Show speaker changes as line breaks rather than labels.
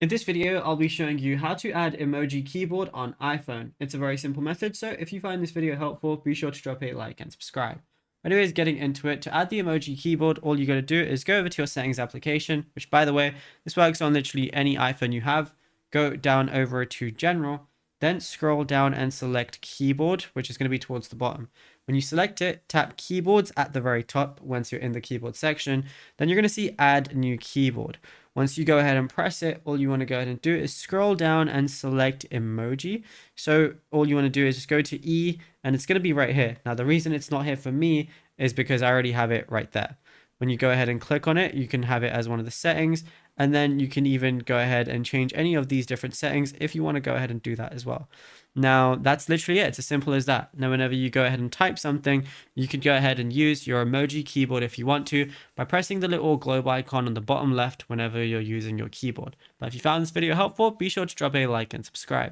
In this video, I'll be showing you how to add emoji keyboard on iPhone. It's a very simple method, so if you find this video helpful, be sure to drop a like and subscribe. Anyways, getting into it, to add the emoji keyboard, all you got to do is go over to your settings application, which by the way, this works on literally any iPhone you have. Go down over to general, then scroll down and select keyboard, which is going to be towards the bottom. When you select it, tap keyboards at the very top once you're in the keyboard section. Then you're going to see add new keyboard. Once you go ahead and press it, all you want to go ahead and do is scroll down and select emoji. So all you want to do is just go to E and it's going to be right here. Now, the reason it's not here for me is because I already have it right there. When you go ahead and click on it, you can have it as one of the settings, and then you can even go ahead and change any of these different settings if you want to go ahead and do that as well. Now, that's literally it. It's as simple as that. Now, whenever you go ahead and type something, you could go ahead and use your emoji keyboard if you want to by pressing the little globe icon on the bottom left whenever you're using your keyboard. But if you found this video helpful, be sure to drop a like and subscribe.